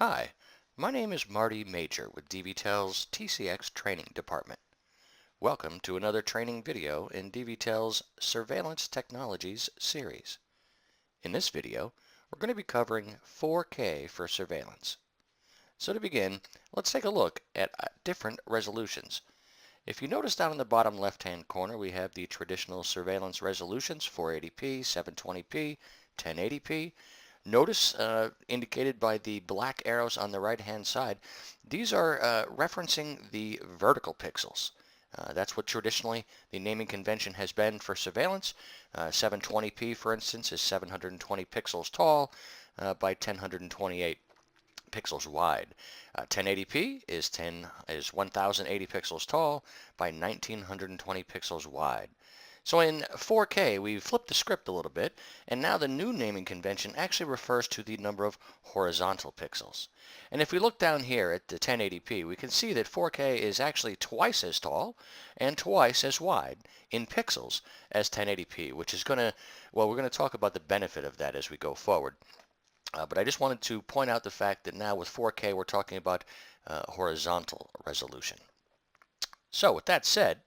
Hi, my name is Marty Major with DVTEL's TCX Training Department. Welcome to another training video in DVTEL's Surveillance Technologies series. In this video, we're going to be covering 4K for surveillance. So to begin, let's take a look at different resolutions. If you notice down in the bottom left-hand corner, we have the traditional surveillance resolutions, 480p, 720p, 1080p. Notice indicated by the black arrows on the right-hand side, these are referencing the vertical pixels. That's what traditionally the naming convention has been for surveillance. 720p, for instance, is 720 pixels tall by 1028 pixels wide. 1080p is 1080 pixels tall by 1920 pixels wide. So in 4K, we've flipped the script a little bit, and now the new naming convention actually refers to the number of horizontal pixels. And if we look down here at the 1080p, we can see that 4K is actually twice as tall and twice as wide in pixels as 1080p, which is going to, well, we're going to talk about the benefit of that as we go forward. But I just wanted to point out the fact that now with 4K, we're talking about horizontal resolution. So with that said,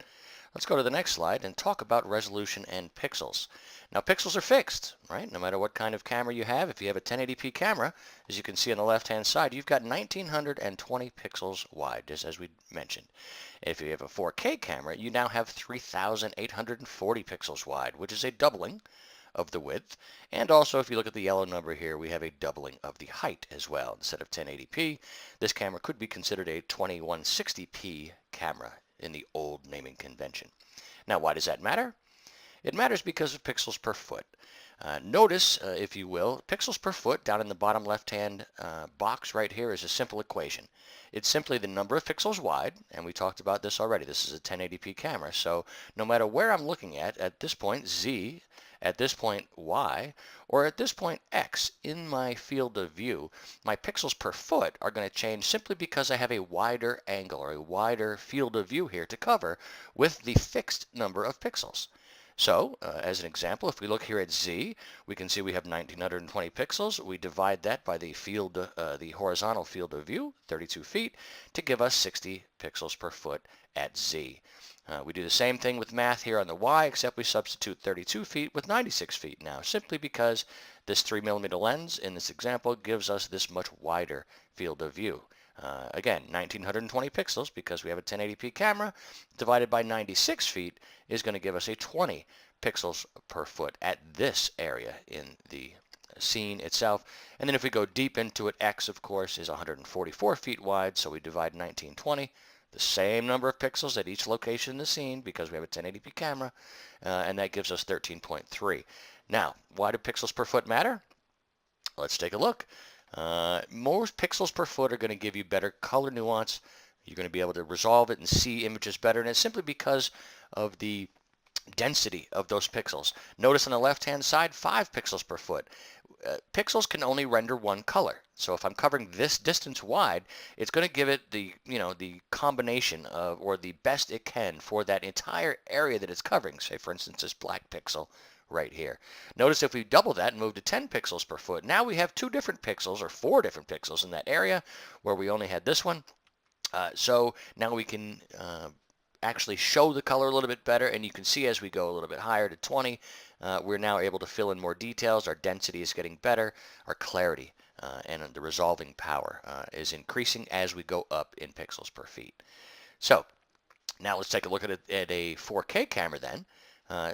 let's go to the next slide and talk about resolution and pixels. Now pixels are fixed, right? No matter what kind of camera you have. If you have a 1080p camera, as you can see on the left-hand side, you've got 1920 pixels wide, just as we mentioned. If you have a 4K camera, you now have 3840 pixels wide, which is a doubling of the width. And also, if you look at the yellow number here, we have a doubling of the height as well. Instead of 1080p, this camera could be considered a 2160p camera in the old naming convention. Now, why does that matter? It matters because of pixels per foot. Notice, if you will, pixels per foot down in the bottom left-hand box right here is a simple equation. It's simply the number of pixels wide, and we talked about this already. This is a 1080p camera, so no matter where I'm looking at this point, Z, at this point, Y, or at this point, X, in my field of view, my pixels per foot are going to change simply because I have a wider angle or a wider field of view here to cover with the fixed number of pixels. So, as an example, if we look here at Z, we can see we have 1920 pixels. We divide that by the horizontal field of view, 32 feet, to give us 60 pixels per foot at Z. We do the same thing with math here on the Y, except we substitute 32 feet with 96 feet now, simply because this 3mm lens in this example gives us this much wider field of view. Again, 1920 pixels, because we have a 1080p camera, divided by 96 feet is going to give us a 20 pixels per foot at this area in the scene itself. And then if we go deep into it, X, of course, is 144 feet wide, so we divide 1920, the same number of pixels at each location in the scene, because we have a 1080p camera, and that gives us 13.3. Now, why do pixels per foot matter? Let's take a look. More pixels per foot are going to give you better color nuance. You're going to be able to resolve it and see images better, and it's simply because of the density of those pixels. Notice on the left-hand side, 5 pixels per foot. Pixels can only render one color. So if I'm covering this distance wide, it's going to give it the combination of, or the best it can for that entire area that it's covering. Say, for instance, this black pixel right here. Notice if we double that and move to 10 pixels per foot, now we have 2 different pixels or 4 different pixels in that area where we only had this one. So now we can actually show the color a little bit better, and you can see as we go a little bit higher to 20, we're now able to fill in more details. Our density is getting better, our clarity and the resolving power is increasing as we go up in pixels per feet. So now let's take a look at a 4K camera then.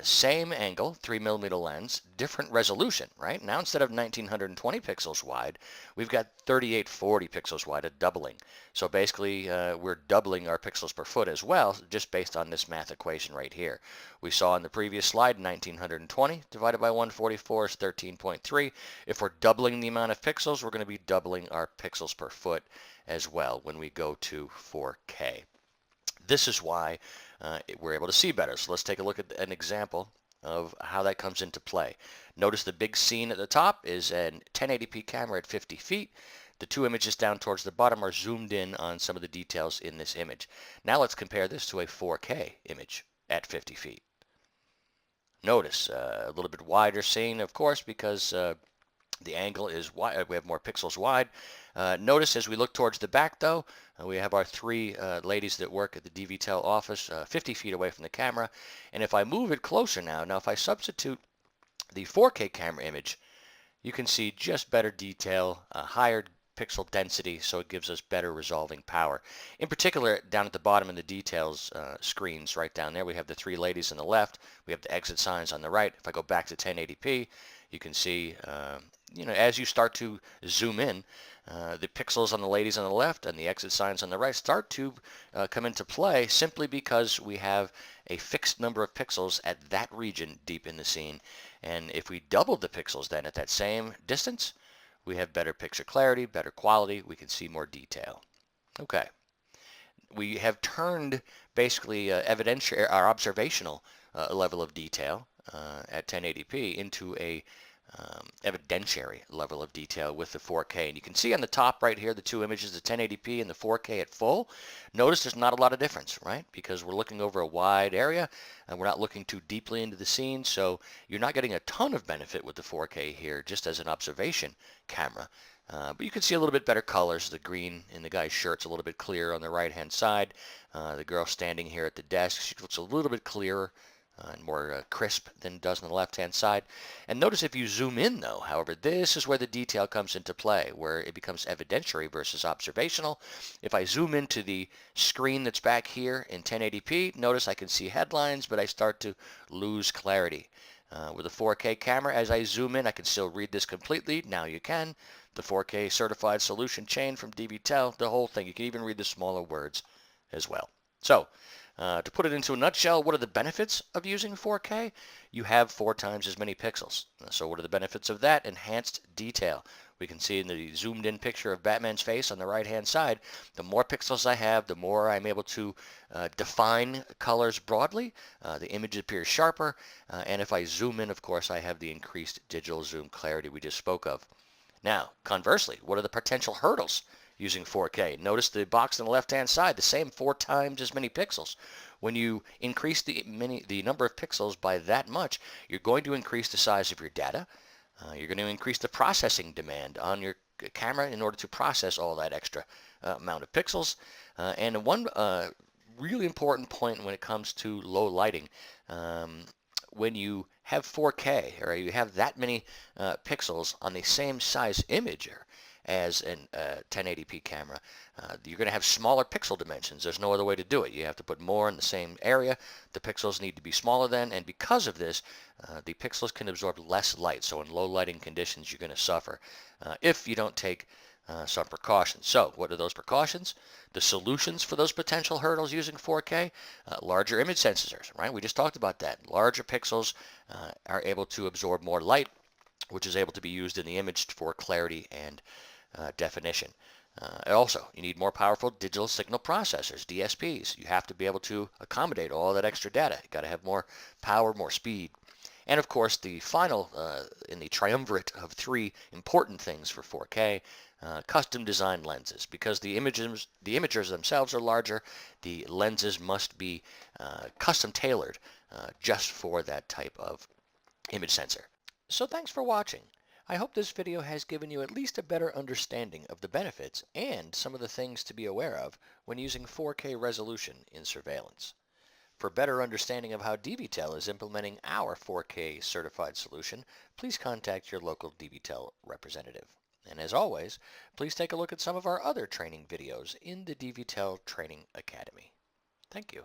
Same angle, 3mm lens, different resolution, right? Now instead of 1920 pixels wide, we've got 3840 pixels wide, a doubling. So basically, we're doubling our pixels per foot as well, just based on this math equation right here. We saw in the previous slide, 1920 divided by 144 is 13.3. If we're doubling the amount of pixels, we're going to be doubling our pixels per foot as well when we go to 4K. This is why we're able to see better. So let's take a look at an example of how that comes into play. Notice the big scene at the top is a 1080p camera at 50 feet. The 2 images down towards the bottom are zoomed in on some of the details in this image. Now let's compare this to a 4K image at 50 feet. Notice a little bit wider scene, of course, because The angle is wide. We have more pixels wide. Notice as we look towards the back, though, we have our three ladies that work at the DVTEL office 50 feet away from the camera. And if I move it closer now if I substitute the 4K camera image, you can see just better detail, higher pixel density, so it gives us better resolving power. In particular, down at the bottom in the details screens right down there, we have the three ladies on the left. We have the exit signs on the right. If I go back to 1080p, you can see, as you start to zoom in, the pixels on the ladies on the left and the exit signs on the right start to come into play simply because we have a fixed number of pixels at that region deep in the scene. And if we double the pixels then at that same distance, we have better picture clarity, better quality, we can see more detail. Okay. We have turned basically our observational level of detail at 1080p into a evidentiary level of detail with the 4K. And you can see on the top right here the two images, the 1080p and the 4K at full. Notice there's not a lot of difference, right? Because we're looking over a wide area and we're not looking too deeply into the scene, so you're not getting a ton of benefit with the 4K here just as an observation camera. But you can see a little bit better colors. The green in the guy's shirt's a little bit clearer on the right-hand side. The girl standing here at the desk, she looks a little bit clearer and more crisp than it does on the left-hand side. And notice if you zoom in, though, however, this is where the detail comes into play, where it becomes evidentiary versus observational. If I zoom into the screen that's back here in 1080p, notice I can see headlines, but I start to lose clarity. With a 4K camera, as I zoom in, I can still read this completely. Now you can. The 4K certified solution chain from DVTEL, the whole thing. You can even read the smaller words as well. So, to put it into a nutshell, what are the benefits of using 4K? You have 4 times as many pixels. So what are the benefits of that? Enhanced detail. We can see in the zoomed in picture of Batman's face on the right hand side, the more pixels I have, the more I'm able to define colors broadly. The image appears sharper. And if I zoom in, of course, I have the increased digital zoom clarity we just spoke of. Now, conversely, what are the potential hurdles using 4K? Notice the box on the left-hand side, the same 4 times as many pixels. When you increase the number of pixels by that much, you're going to increase the size of your data. You're going to increase the processing demand on your camera in order to process all that extra amount of pixels. And one really important point when it comes to low lighting, when you have 4K or you have that many pixels on the same size image as a 1080p camera, you're going to have smaller pixel dimensions. There's no other way to do it. You have to put more in the same area. The pixels need to be smaller then, and because of this, the pixels can absorb less light. So in low lighting conditions, you're going to suffer if you don't take some precautions. So what are those precautions? The solutions for those potential hurdles using 4K, larger image sensors, right? We just talked about that. Larger pixels are able to absorb more light, which is able to be used in the image for clarity and definition. Also, you need more powerful digital signal processors, DSPs. You have to be able to accommodate all that extra data. You've got to have more power, more speed. And of course, the final in the triumvirate of 3 important things for 4K, custom designed lenses. Because the imagers themselves are larger, the lenses must be custom tailored just for that type of image sensor. So thanks for watching. I hope this video has given you at least a better understanding of the benefits and some of the things to be aware of when using 4K resolution in surveillance. For better understanding of how DVTEL is implementing our 4K certified solution, please contact your local DVTEL representative. And as always, please take a look at some of our other training videos in the DVTEL Training Academy. Thank you.